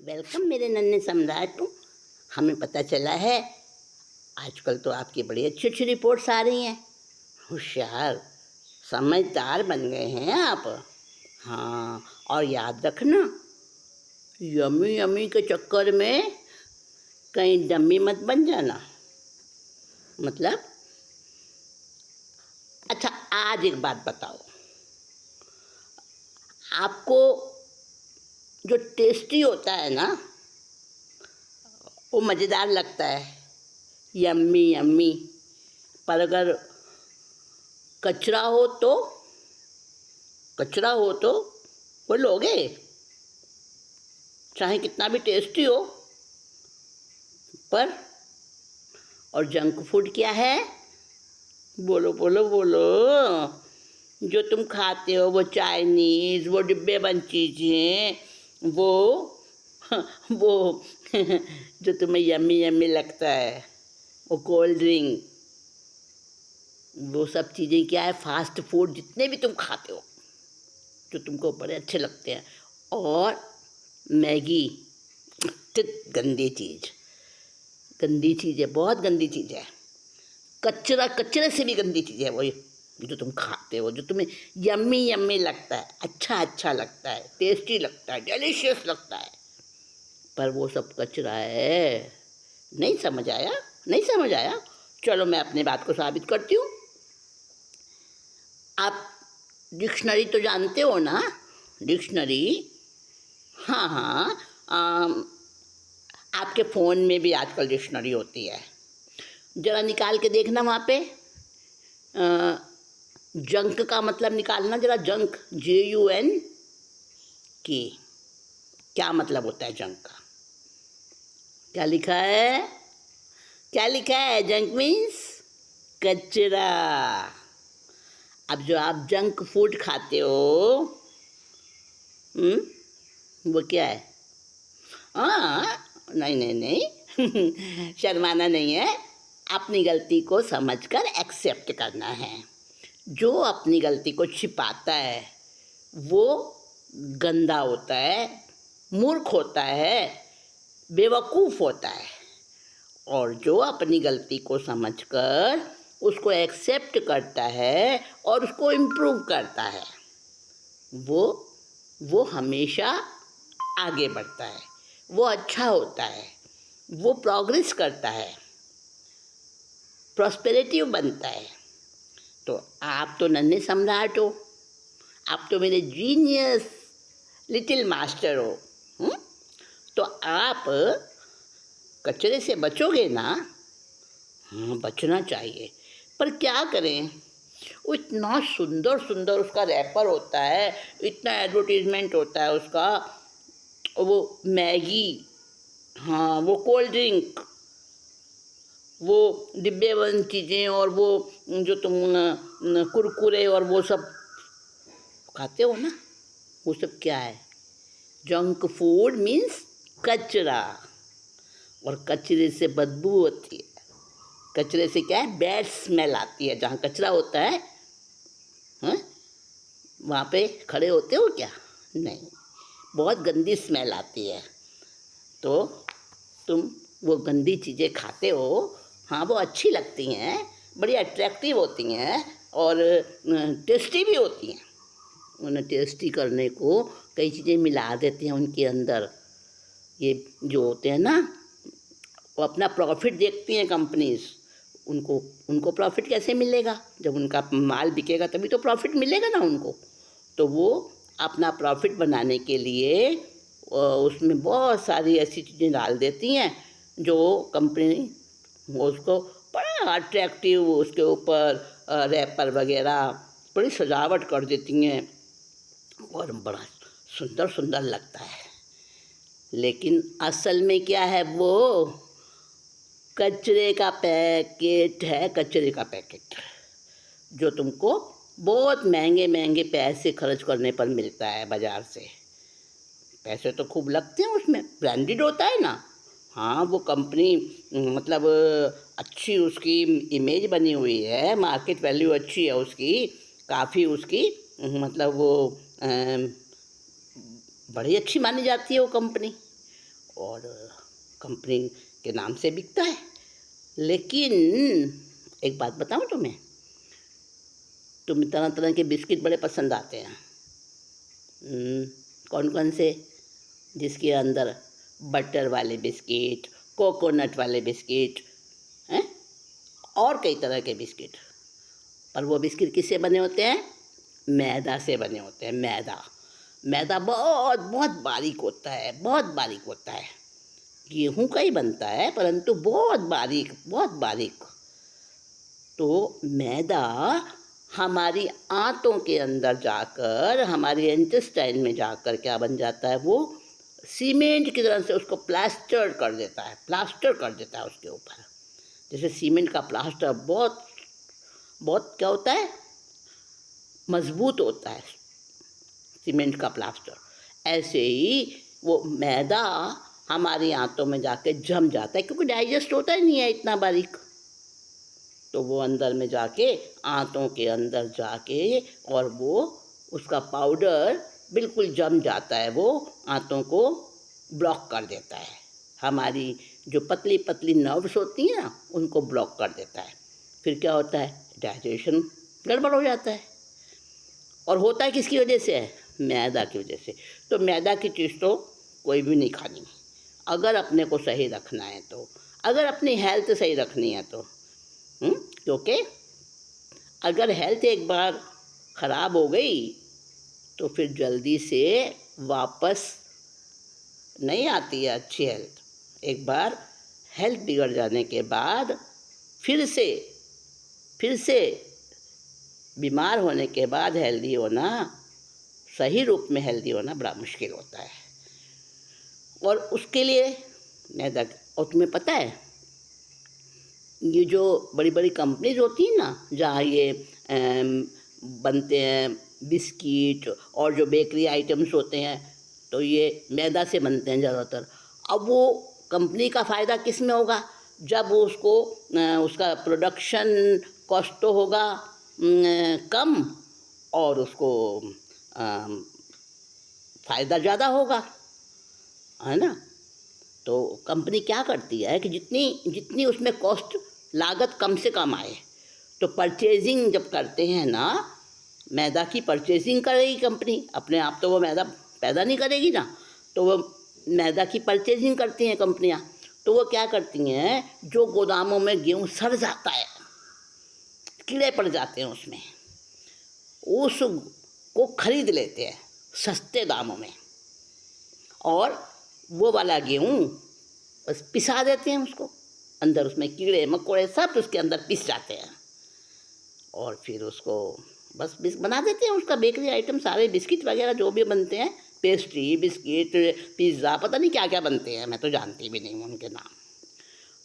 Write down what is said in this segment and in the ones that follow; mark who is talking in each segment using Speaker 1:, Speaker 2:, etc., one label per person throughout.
Speaker 1: Welcome मेरे नन्हे सम्राट। हमें पता चला है आजकल तो आपकी बड़ी अच्छी अच्छी रिपोर्ट्स आ रही हैं। होशियार समझदार बन गए हैं आप। हाँ, और याद रखना, यमी यमी के चक्कर में कहीं डम्मी मत बन जाना। मतलब अच्छा, आज एक बात बताओ, आपको जो टेस्टी होता है ना वो मज़ेदार लगता है, यम्मी यम्मी, पर अगर कचरा हो तो वो लोगे, चाहे कितना भी टेस्टी हो। पर और जंक फूड क्या है? बोलो बोलो बोलो। जो तुम खाते हो वो चाइनीज़, वो डिब्बे बंद चीज़ें, वो जो तुम्हें यम्मी यम्मी लगता है, वो कोल्ड ड्रिंक, वो सब चीज़ें क्या है? फास्ट फूड जितने भी तुम खाते हो जो तुमको बड़े अच्छे लगते हैं। और मैगी, गंदी चीज़ है, बहुत गंदी चीज़ है। कचरे से भी गंदी चीज़ है वो, जो तुम खाते हो, जो तुम्हें यम्मी यम्मी लगता है, अच्छा लगता है, टेस्टी लगता है, डिलीशियस लगता है, पर वो सब कचरा है। नहीं समझ आया? चलो मैं अपनी बात को साबित करती हूँ। आप डिक्शनरी तो जानते हो ना? डिक्शनरी, हाँ हाँ, आपके फ़ोन में भी आजकल डिक्शनरी होती है। ज़रा निकाल के देखना वहाँ पे, जंक का मतलब निकालना जरा। जंक, JUN की क्या मतलब होता है जंक का? क्या लिखा है? जंक मीन्स कचरा। अब जो आप जंक फूड खाते हो, वो क्या है? हाँ, नहीं शर्माना नहीं है, अपनी गलती को समझकर एक्सेप्ट करना है। जो अपनी गलती को छिपाता है वो गंदा होता है, मूर्ख होता है, बेवकूफ़ होता है। और जो अपनी गलती को समझकर उसको एक्सेप्ट करता है और उसको इम्प्रूव करता है, वो हमेशा आगे बढ़ता है, वो अच्छा होता है, वो प्रोग्रेस करता है, प्रॉस्पेरिटिव बनता है। तो आप तो नन्हे सम्राट हो, आप तो मेरे जीनियस लिटिल मास्टर हो। तो आप कचरे से बचोगे ना? हाँ, बचना चाहिए, पर क्या करें? वो इतना सुंदर उसका रैपर होता है, इतना एडवर्टीजमेंट होता है उसका, वो मैगी, हाँ वो कोल्ड ड्रिंक, वो डिब्बे बंद चीज़ें, और वो जो तुम कुरकुरे और वो सब खाते हो ना, वो सब क्या है? जंक फूड मीन्स कचरा। और कचरे से बदबू होती है, कचरे से क्या है? बैड स्मेल आती है। जहाँ कचरा होता है, हाँ, वहाँ पे खड़े होते हो क्या? नहीं, बहुत गंदी स्मेल आती है। तो तुम वो गंदी चीज़ें खाते हो, हाँ वो अच्छी लगती हैं, बड़ी अट्रैक्टिव होती हैं और टेस्टी भी होती हैं। उन्हें टेस्टी करने को कई चीज़ें मिला देते हैं उनके अंदर। ये जो होते हैं ना, वो अपना प्रॉफिट देखती हैं कंपनीज। उनको प्रॉफिट कैसे मिलेगा? जब उनका माल बिकेगा तभी तो प्रॉफिट मिलेगा ना उनको। तो वो अपना प्रॉफिट बनाने के लिए उसमें बहुत सारी ऐसी चीज़ें डाल देती हैं जो कंपनी उसको बड़ा अट्रैक्टिव, उसके ऊपर रैपर वगैरह बड़ी सजावट कर देती हैं और बड़ा सुंदर लगता है। लेकिन असल में क्या है? वो कचरे का पैकेट है, कचरे का पैकेट, जो तुमको बहुत महंगे पैसे खर्च करने पर मिलता है बाज़ार से। पैसे तो खूब लगते हैं उसमें, ब्रांडेड होता है ना। हाँ, वो कंपनी मतलब अच्छी उसकी इमेज बनी हुई है, मार्केट वैल्यू अच्छी है उसकी, काफ़ी उसकी मतलब वो बड़ी अच्छी मानी जाती है वो कंपनी। और कंपनी के नाम से बिकता है। लेकिन एक बात बताऊं तुम्हें तरह तरह के बिस्किट बड़े पसंद आते हैं। कौन कौन से? जिसके अंदर बटर वाले बिस्किट, कोकोनट वाले बिस्किट हैं, और कई तरह के बिस्किट। पर वो बिस्किट किससे बने होते हैं? मैदा से बने होते हैं। मैदा बहुत बहुत बारीक होता है, बहुत बारीक होता है। गेहूं का ही बनता है परंतु बहुत बारीक, बहुत बारीक। तो मैदा हमारी आंतों के अंदर जाकर, हमारे इंटेस्टाइन में जाकर क्या बन जाता है? वो सीमेंट की तरह से उसको प्लास्टर कर देता है, प्लास्टर कर देता है उसके ऊपर। जैसे सीमेंट का प्लास्टर बहुत बहुत क्या होता है? मजबूत होता है सीमेंट का प्लास्टर। ऐसे ही वो मैदा हमारी आंतों में जाके जम जाता है, क्योंकि डाइजेस्ट होता ही नहीं है इतना बारीक। तो वो अंदर में जाके, आंतों के अंदर जाके, और वो उसका पाउडर बिल्कुल जम जाता है। वो आंतों को ब्लॉक कर देता है। हमारी जो पतली पतली नर्व्स होती हैं ना, उनको ब्लॉक कर देता है। फिर क्या होता है? डाइजेशन गड़बड़ हो जाता है। और होता है किसकी वजह से है? मैदा की वजह से। तो मैदा की चीज़ तो कोई भी नहीं खानी, अगर अपने को सही रखना है तो, अगर अपनी हेल्थ सही रखनी है तो। क्योंकि अगर हेल्थ एक बार ख़राब हो गई तो फिर जल्दी से वापस नहीं आती है अच्छी हेल्थ। एक बार हेल्थ बिगड़ जाने के बाद फिर से बीमार होने के बाद हेल्दी होना, सही रूप में हेल्दी होना बड़ा मुश्किल होता है। और उसके लिए मैदा, और तुम्हें पता है ये जो बड़ी बड़ी कंपनीज होती हैं ना, जहाँ ये बनते हैं बिस्किट और जो बेकरी आइटम्स होते हैं, तो ये मैदा से बनते हैं ज़्यादातर। अब वो कंपनी का फ़ायदा किस में होगा? जब वो उसको उसका प्रोडक्शन कॉस्ट तो होगा कम, और उसको फ़ायदा ज़्यादा होगा, है ना? तो कंपनी क्या करती है कि जितनी उसमें कॉस्ट, लागत कम से कम आए, तो परचेजिंग जब करते हैं ना, मैदा की परचेजिंग करेगी कंपनी। अपने आप तो वो मैदा पैदा नहीं करेगी ना, तो वो मैदा की परचेजिंग करती हैं कंपनियां। तो वो क्या करती हैं, जो गोदामों में गेहूँ सड़ जाता है, कीड़े पड़ जाते हैं उसमें, उसको खरीद लेते हैं सस्ते दामों में, और वो वाला गेहूँ बस पिसा देते हैं उसको। अंदर उसमें कीड़े मकोड़े सब उसके अंदर पिस जाते हैं, और फिर उसको बस बना देते हैं उसका बेकरी आइटम, सारे बिस्किट वगैरह जो भी बनते हैं, पेस्ट्री, बिस्किट, पिज़्ज़ा, पता नहीं क्या क्या बनते हैं, मैं तो जानती भी नहीं हूँ उनके नाम।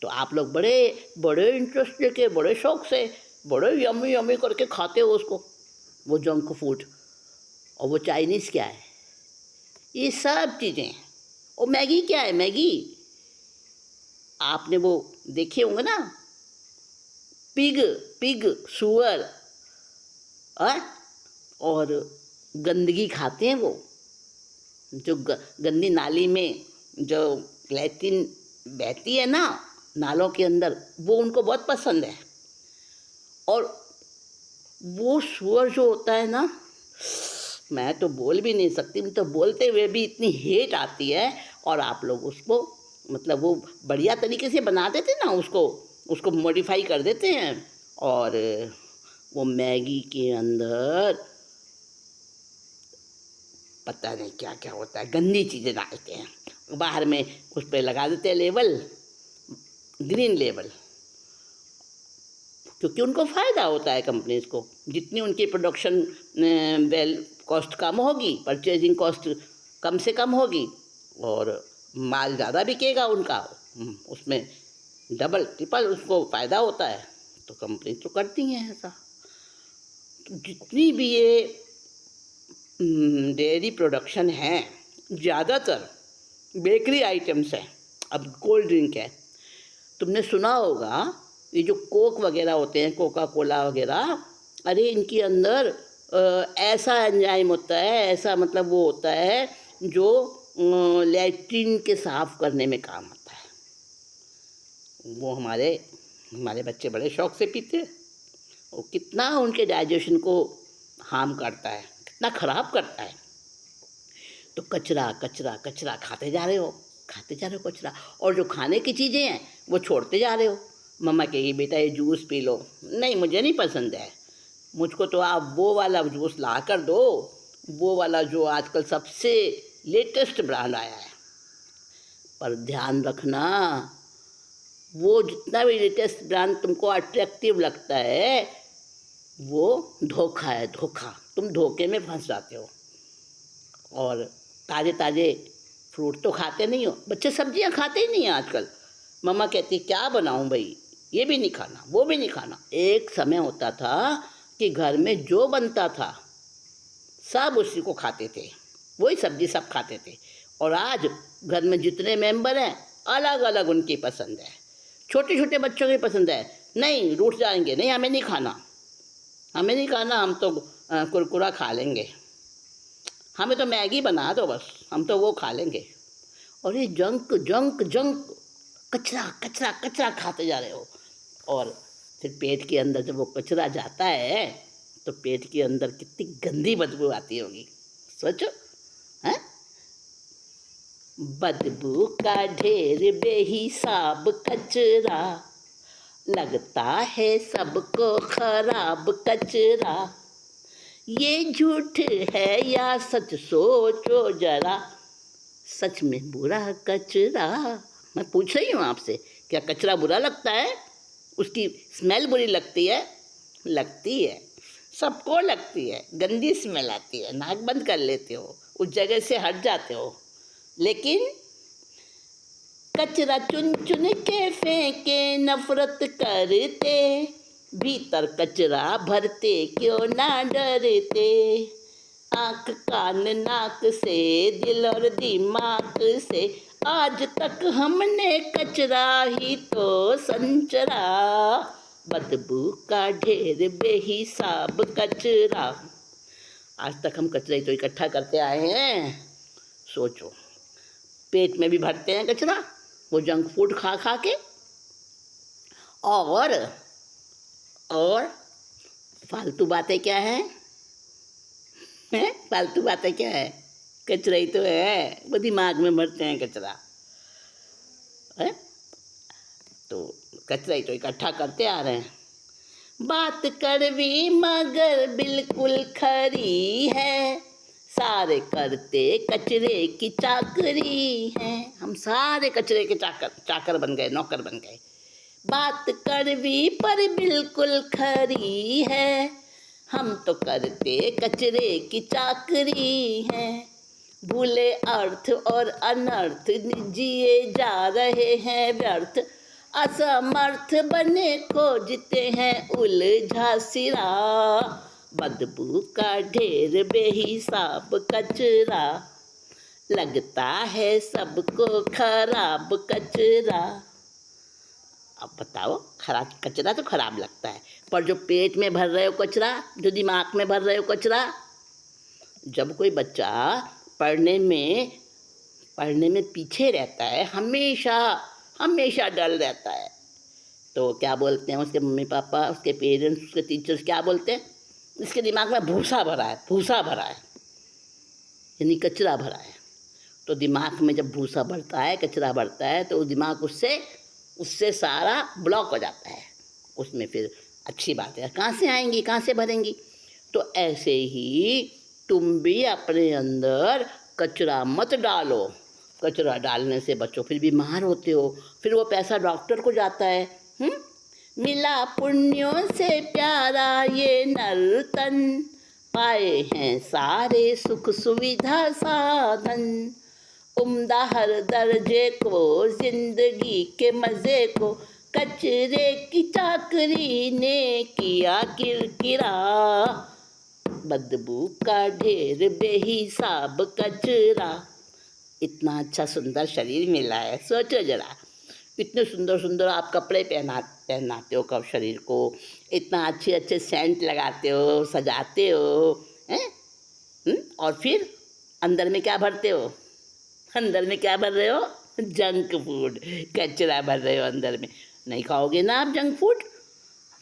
Speaker 1: तो आप लोग बड़े बड़े इंटरेस्ट लेके, बड़े शौक से, बड़े यम्मी यम्मी करके खाते हो उसको, वो जंक फूड। और वो चाइनीज़ क्या है? ये सब चीज़ें। और मैगी क्या है? मैगी आपने वो देखे होंगे ना, पिग सुअर, और गंदगी खाते हैं वो, जो गंदी नाली में जो लैट्रिन बहती है ना नालों के अंदर, वो उनको बहुत पसंद है। और वो सुअर जो होता है ना, मैं तो बोल भी नहीं सकती, मैं तो बोलते हुए भी इतनी हेट आती है। और आप लोग उसको, मतलब वो बढ़िया तरीके से बना देते ना, उसको मॉडिफाई कर देते हैं, और वो मैगी के अंदर पता नहीं क्या क्या होता है, गंदी चीज़ें डालते हैं। बाहर में उस पर लगा देते हैं लेबल, ग्रीन लेबल, क्योंकि उनको फ़ायदा होता है कंपनीज को। जितनी उनकी प्रोडक्शन कॉस्ट कम होगी, परचेजिंग कॉस्ट कम से कम होगी, और माल ज़्यादा बिकेगा उनका, उसमें डबल ट्रिपल उसको फ़ायदा होता है। तो कंपनी तो करती हैं ऐसा। तो जितनी भी ये डेयरी प्रोडक्शन है, ज़्यादातर बेकरी आइटम्स हैं। अब कोल्ड ड्रिंक है, तुमने सुना होगा ये जो कोक वगैरह होते हैं, कोका कोला वगैरह, अरे इनके अंदर ऐसा एंजाइम होता है, ऐसा मतलब वो होता है जो लैट्रिन के साफ करने में काम आता है। वो हमारे हमारे बच्चे बड़े शौक से पीते हैं। वो कितना उनके डाइजेशन को हार्म करता है, कितना ख़राब करता है। तो कचरा कचरा कचरा खाते जा रहे हो, खाते जा रहे हो कचरा, और जो खाने की चीज़ें हैं वो छोड़ते जा रहे हो। मम्मा कहेगी बेटा ये जूस पी लो, नहीं मुझे नहीं पसंद है, मुझको तो आप वो वाला जूस ला कर दो, वो वाला जो आजकल सबसे लेटेस्ट ब्रांड आया है। पर ध्यान रखना, वो जितना भी लेटेस्ट ब्रांड तुमको अट्रैक्टिव लगता है वो धोखा है, धोखा। तुम धोखे में फंस जाते हो। और ताज़े ताज़े फ्रूट तो खाते नहीं हो, बच्चे सब्जियां खाते ही नहीं हैं आजकल। मम्मा कहती क्या बनाऊं भाई, ये भी नहीं खाना वो भी नहीं खाना। एक समय होता था कि घर में जो बनता था सब उसी को खाते थे, वही सब्जी सब खाते थे। और आज घर में जितने मेंबर हैं अलग अलग उनकी पसंद है। छोटे छोटे बच्चों की पसंद है, नहीं रूठ जाएंगे, नहीं हमें नहीं खाना, हमें नहीं खाना, हम तो कुरकुरा खा लेंगे, हमें तो मैगी बना दो बस, हम तो वो खा लेंगे। और ये जंक जंक जंक, कचरा कचरा कचरा खाते जा रहे हो। और फिर पेट के अंदर जब वो कचरा जाता है तो पेट के अंदर कितनी गंदी बदबू आती होगी, सोचो। हैं? बदबू का ढेर बेहिसाब कचरा, लगता है सबको खराब कचरा। ये झूठ है या सच सोचो जरा, सच में बुरा कचरा। मैं पूछ रही हूँ आपसे, क्या कचरा बुरा लगता है? उसकी स्मेल बुरी लगती है? लगती है, सबको लगती है, गंदी स्मेल आती है, नाक बंद कर लेते हो, उस जगह से हट जाते हो। लेकिन कचरा चुन चुन के फेंके नफरत करते, भीतर कचरा भरते क्यों ना डरते। आँख कान नाक से दिल और दिमाग से आज तक हमने कचरा ही तो संचरा। बदबू का ढेर बेहिसाब कचरा, आज तक हम कचरा ही तो इकट्ठा करते आए हैं। सोचो, पेट में भी भरते हैं कचरा, वो जंक फूड खा खा के। और फालतू बातें क्या हैं? फालतू बातें क्या है? कचरा ही तो है, वो दिमाग में भरते हैं कचरा है। तो कचरा ही तो इकट्ठा करते आ रहे हैं। बात कड़वी मगर बिल्कुल खरी है, सारे करते कचरे की चाकरी है। हम सारे कचरे के चाकर बन गए, नौकर बन गए। बात कड़वी पर बिल्कुल खरी है, हम तो करते कचरे की चाकरी है। भूले अर्थ और अनर्थ जिए जा रहे हैं व्यर्थ, असमर्थ बने खोजते हैं उलझा सिरा। बदबू का ढेर बेहिसाब कचरा, लगता है सबको खराब कचरा। अब बताओ, खराब कचरा तो खराब लगता है, पर जो पेट में भर रहे हो कचरा, जो दिमाग में भर रहे हो कचरा। जब कोई बच्चा पढ़ने में पीछे रहता है, हमेशा हमेशा डल रहता है, तो क्या बोलते हैं उसके मम्मी पापा, उसके पेरेंट्स, उसके टीचर्स क्या बोलते हैं? इसके दिमाग में भूसा भरा है, भूसा भरा है, यानी कचरा भरा है। तो दिमाग में जब भूसा भरता है, कचरा भरता है, तो दिमाग उससे सारा ब्लॉक हो जाता है। उसमें फिर अच्छी बातें कहाँ से आएंगी, कहाँ से भरेंगी? तो ऐसे ही तुम भी अपने अंदर कचरा मत डालो। कचरा डालने से बच्चों फिर बीमार होते हो, फिर वो पैसा डॉक्टर को जाता है। मिला पुण्यों से प्यारा ये नर तन, पाए हैं सारे सुख सुविधा साधन। उम्दा हर दर्जे को, जिंदगी के मज़े को, कचरे की चाकरी ने किया किरकिरा। बदबू का ढेर बेहिसाब कचरा। इतना अच्छा सुंदर शरीर मिला है, सोचो जरा। इतने सुंदर सुंदर आप कपड़े पहनाते हो कब शरीर को, इतना अच्छे अच्छे सेंट लगाते हो, सजाते हो हैं? और फिर अंदर में क्या भरते हो? अंदर में क्या भर रहे हो? जंक फूड, कचरा भर रहे हो अंदर में। नहीं खाओगे ना आप जंक फूड?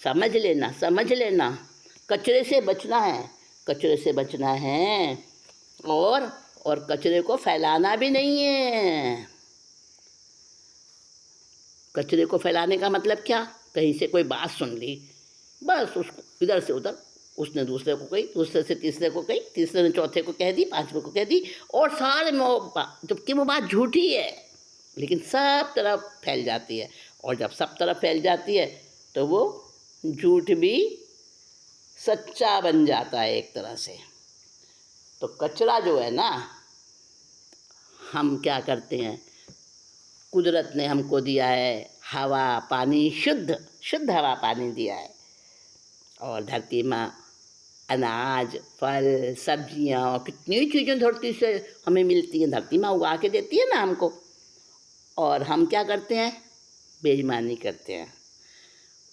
Speaker 1: समझ लेना, समझ लेना। कचरे से बचना है, कचरे से बचना है। और कचरे को फैलाना भी नहीं है। कचरे को फैलाने का मतलब क्या? कहीं से कोई बात सुन ली, बस उसको इधर से उधर, उसने दूसरे को कही, दूसरे से तीसरे को कही, तीसरे ने चौथे को कह दी, पांचवें को कह दी, और सारे में जबकि वो बात झूठी है, लेकिन सब तरफ फैल जाती है। और जब सब तरफ फैल जाती है तो वो झूठ भी सच्चा बन जाता है एक तरह से। तो कचरा जो है ना, हम क्या करते हैं, कुदरत ने हमको दिया है हवा पानी, शुद्ध शुद्ध हवा पानी दिया है। और धरती माँ अनाज फल सब्जियाँ और कितनी चीज़ें धरती से हमें मिलती हैं, धरती माँ उगा के देती है ना हमको। और हम क्या करते हैं? बेईमानी करते हैं,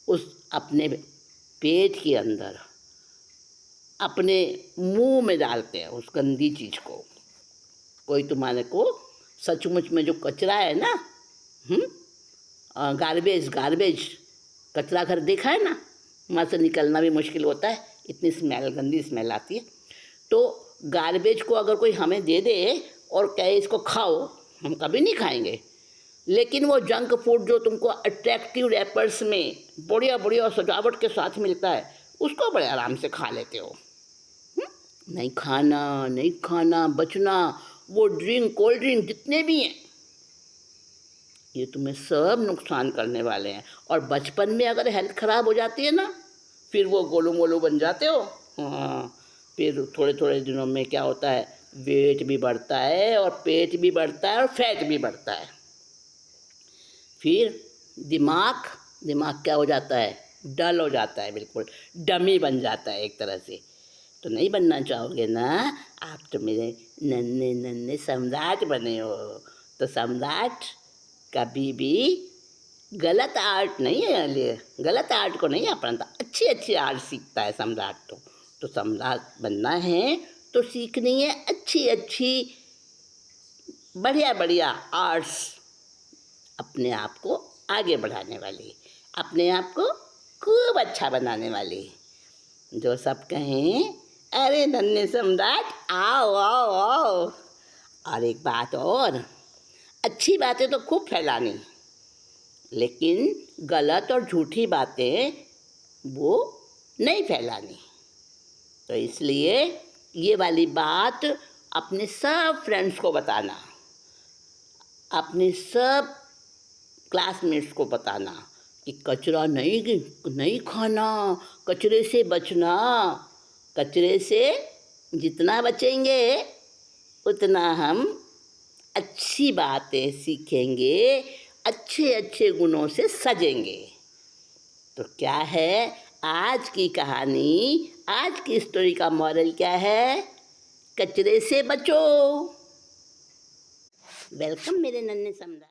Speaker 1: उस अपने पेट के अंदर अपने मुंह में डालते हैं उस गंदी चीज़ को। कोई तुम्हारे को सचमुच में जो कचरा है ना, गार्बेज गार्बेज कचरा घर देखा है ना, वहाँ से निकलना भी मुश्किल होता है, इतनी स्मेल, गंदी स्मेल आती है। तो गार्बेज को अगर कोई हमें दे दे और कहे इसको खाओ, हम कभी नहीं खाएंगे। लेकिन वो जंक फूड जो तुमको अट्रैक्टिव रैपर्स में बढ़िया बढ़िया सजावट के साथ मिलता है, उसको बड़े आराम से खा लेते हो। नहीं खाना, नहीं खाना, बचना। वो ड्रिंक, कोल्ड ड्रिंक जितने भी हैं, ये तुम्हें सब नुकसान करने वाले हैं। और बचपन में अगर हेल्थ ख़राब हो जाती है ना, फिर वो गोलू मोलू बन जाते हो। हाँ, फिर थोड़े थोड़े दिनों में क्या होता है, वेट भी बढ़ता है और पेट भी बढ़ता है और फैट भी बढ़ता है। फिर दिमाग दिमाग क्या हो जाता है? डल हो जाता है, बिल्कुल डमी बन जाता है एक तरह से। तो नहीं बनना चाहोगे ना? आप तो मेरे नन्हे नन्हे सम्राट बने हो। तो सम्राट कभी भी गलत आर्ट नहीं है, लिए गलत आर्ट को नहीं अपनाता, अच्छी अच्छी आर्ट सीखता है सम्राट। तो सम्राट बनना है तो सीखनी है अच्छी अच्छी बढ़िया बढ़िया आर्ट्स, अपने आप को आगे बढ़ाने वाली, अपने आप को खूब अच्छा बनाने वाली। जो सब कहें अरे नन्हे सम्राट आओ आओ आओ। और एक बात और, अच्छी बातें तो खूब फैलानी, लेकिन गलत और झूठी बातें वो नहीं फैलानी। तो इसलिए ये वाली बात अपने सब फ्रेंड्स को बताना, अपने सब क्लासमेट्स को बताना कि कचरा नहीं खाना, कचरे से बचना। कचरे से जितना बचेंगे उतना हम अच्छी बातें सीखेंगे, अच्छे अच्छे गुणों से सजेंगे। तो क्या है आज की कहानी, आज की स्टोरी का मॉरल क्या है? कचरे से बचो। वेलकम मेरे नन्हे सम्राट।